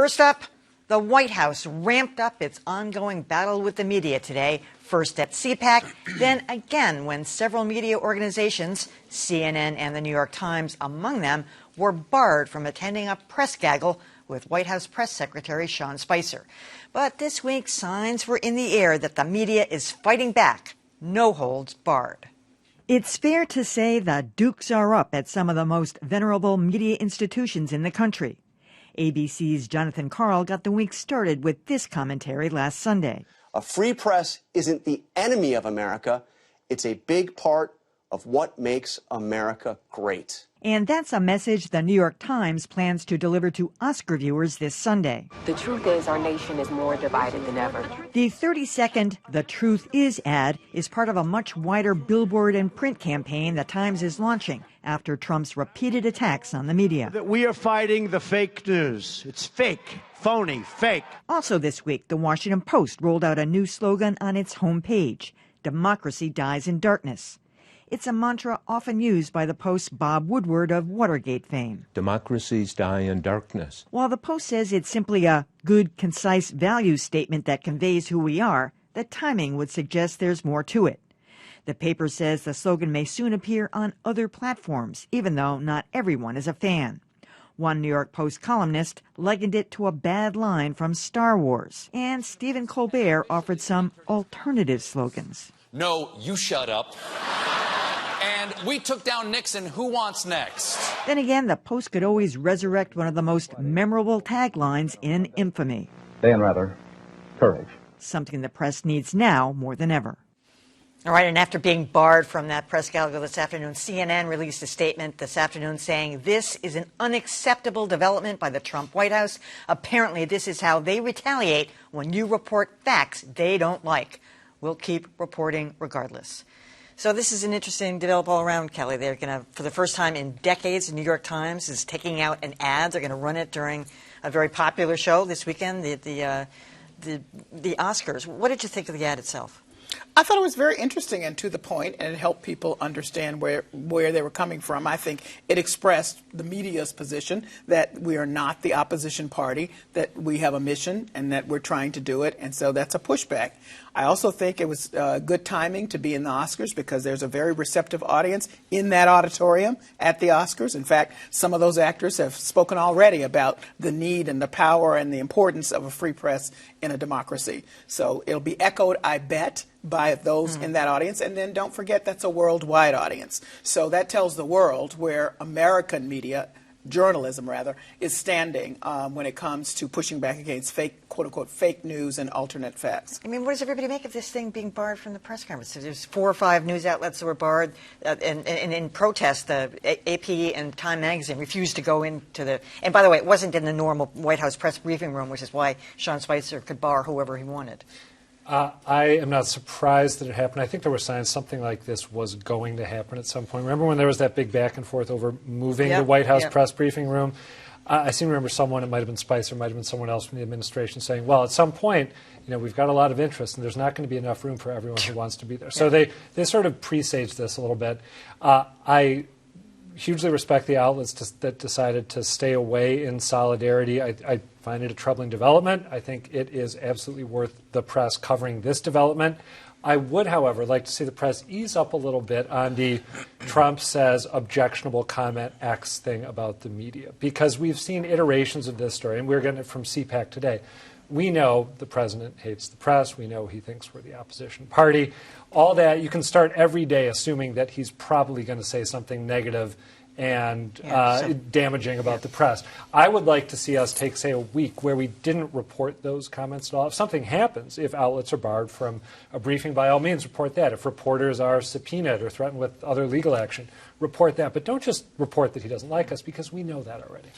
First up, the White House ramped up its ongoing battle with the media today, first at CPAC, then again when several media organizations, CNN and the New York Times among them, were barred from attending a press gaggle with White House Press Secretary Sean Spicer. But this week, signs were in the air that the media is fighting back, no holds barred. It's fair to say the dukes are up at some of the most venerable media institutions in the country. ABC's Jonathan Karl got the week started with this commentary last Sunday. A free press isn't the enemy of America. It's a big part of what makes America great. And that's a message the New York Times plans to deliver to Oscar viewers this Sunday. The truth is our nation is more divided than ever. The 30-second The Truth Is ad is part of a much wider billboard and print campaign the Times is launching after Trump's repeated attacks on the media. That we are fighting the fake news. It's fake, phony, fake. Also this week, the Washington Post rolled out a new slogan on its homepage, "Democracy dies in darkness." It's a mantra often used by the Post's Bob Woodward of Watergate fame. Democracies die in darkness. While the Post says it's simply a good, concise values statement that conveys who we are, the timing would suggest there's more to it. The paper says the slogan may soon appear on other platforms, even though not everyone is a fan. One New York Post columnist likened it to a bad line from Star Wars. And Stephen Colbert offered some alternative slogans. No, you shut up. And we took down Nixon. Who wants next? Then again, the Post could always resurrect one of the most memorable taglines in infamy. And rather, courage. Something the press needs now more than ever. All right, and after being barred from that press gala this afternoon, CNN released a statement this afternoon saying this is an unacceptable development by the Trump White House. Apparently, this is how they retaliate when you report facts they don't like. We'll keep reporting regardless. So this is an interesting development all around, Kelly. They're going to, for the first time in decades, the New York Times is taking out an ad. They're going to run it during a very popular show this weekend, the Oscars. What did you think of the ad itself? I thought it was very interesting and to the point, and it helped people understand where they were coming from. I think it expressed the media's position that we are not the opposition party, that we have a mission and that we're trying to do it, and so that's a pushback. I also think it was good timing to be in the Oscars because there's a very receptive audience in that auditorium at the Oscars. In fact, some of those actors have spoken already about the need and the power and the importance of a free press in a democracy. So it'll be echoed, I bet, by those in that audience. And then don't forget that's a worldwide audience. So that tells the world where American media, journalism rather, is standing when it comes to pushing back against fake, quote-unquote, fake news and alternate facts. I mean, what does everybody make of this thing being barred from the press conference? There's 4 or 5 news outlets that were barred, and in protest, the AP and Time Magazine refused to go into the... And by the way, it wasn't in the normal White House press briefing room, which is why Sean Spicer could bar whoever he wanted. I am not surprised that it happened. I think there were signs something like this was going to happen at some point. Remember when there was that big back and forth over moving the White House press briefing room? I seem to remember someone, it might have been Spicer, might have been someone else from the administration saying, well, at some point, you know, we've got a lot of interest and there's not going to be enough room for everyone who wants to be there. So they sort of presaged this a little bit. I hugely respect the outlets that decided to stay away in solidarity. I find it a troubling development. I think it is absolutely worth the press covering this development. I would, however, like to see the press ease up a little bit on the Trump says objectionable comment X thing about the media, because we've seen iterations of this story, and we're getting it from CPAC today. We know the president hates the press. We know he thinks we're the opposition party. All that, you can start every day assuming that he's probably going to say something negative and damaging about the press. I would like to see us take, say, a week where we didn't report those comments at all. If something happens, if outlets are barred from a briefing, by all means, report that. If reporters are subpoenaed or threatened with other legal action, report that. But don't just report that he doesn't like us, because we know that already.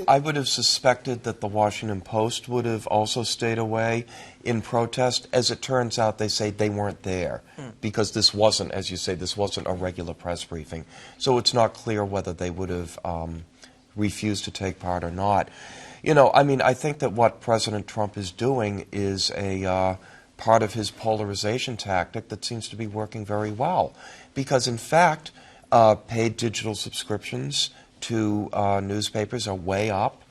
I would have suspected that the Washington Post would have also stayed away in protest. As it turns out, they say they weren't there because this wasn't, as you say, this wasn't a regular press briefing. So it's not clear whether they would have refused to take part or not. You know, I mean, I think that what President Trump is doing is a part of his polarization tactic that seems to be working very well. Because, in fact, paid digital subscriptions to newspapers are way up.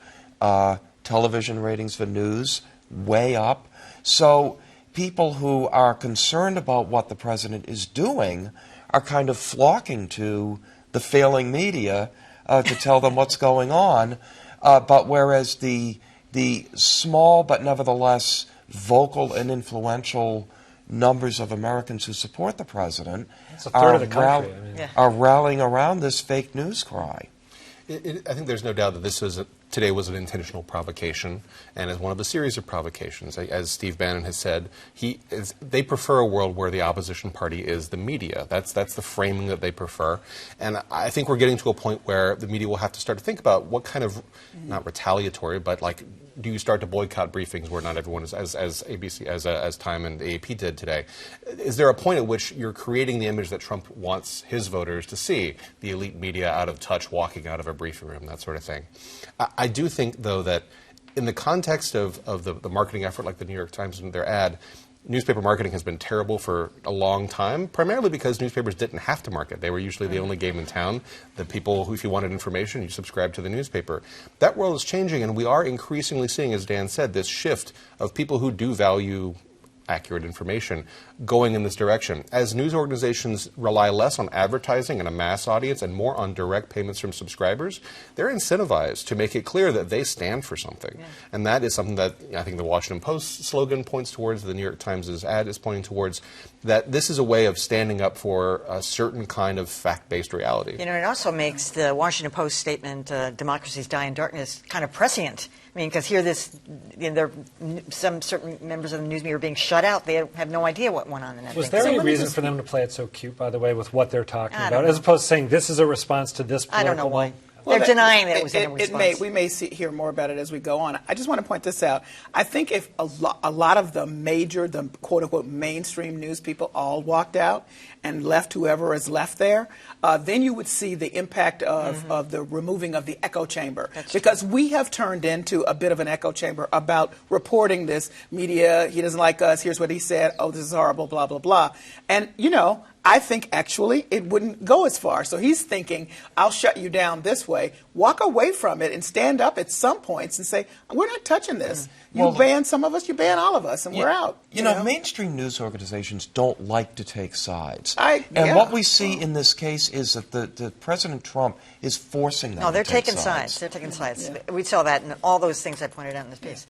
television ratings for news way up. So people who are concerned about what the president is doing are kind of flocking to the failing media to tell them what's going on. But whereas the small but nevertheless vocal and influential numbers of Americans who support the president are rallying around this fake news cry. I think there's no doubt that today was an intentional provocation, and as one of a series of provocations. As Steve Bannon has said, they prefer a world where the opposition party is the media. That's the framing that they prefer. And I think we're getting to a point where the media will have to start to think about what kind of, not retaliatory, but like, do you start to boycott briefings where not everyone is, as ABC, as Time and the AP did today? Is there a point at which you're creating the image that Trump wants his voters to see, the elite media out of touch, walking out of a briefing room, that sort of thing? I do think, though, that in the context of the marketing effort, like the New York Times and their ad, newspaper marketing has been terrible for a long time, primarily because newspapers didn't have to market. They were usually the only game in town. The people who, if you wanted information, you subscribed to the newspaper. That world is changing, and we are increasingly seeing, as Dan said, this shift of people who do value accurate information going in this direction. As news organizations rely less on advertising and a mass audience and more on direct payments from subscribers, they're incentivized to make it clear that they stand for something. Yeah. And that is something that I think the Washington Post slogan points towards, the New York Times' ad is pointing towards, that this is a way of standing up for a certain kind of fact-based reality. You know, it also makes the Washington Post statement, democracies die in darkness, kind of prescient. I mean, because here some certain members of the news media are being shut out. They have no idea what went on in that Was thing. there any reason for them to play it so cute, by the way, with what they're talking about, as opposed to saying this is a response to this political... I don't know why. They're denying that it was in a response. We may hear more about it as we go on. I just want to point this out. I think if a lot of the quote-unquote mainstream news people all walked out and left whoever is left there, then you would see the impact of the removing of the echo chamber. Because we have turned into a bit of an echo chamber about reporting this. Media, he doesn't like us, here's what he said, oh, this is horrible, blah, blah, blah. And, you know, I think actually it wouldn't go as far. So he's thinking, I'll shut you down this way. Walk away from it and stand up at some points and say, we're not touching this. You ban some of us, you ban all of us, and we're out. You know, mainstream news organizations don't like to take sides. And what we see in this case is that the President Trump is forcing them No, they're to take taking sides. They're taking sides. We saw that in all those things I pointed out in this piece.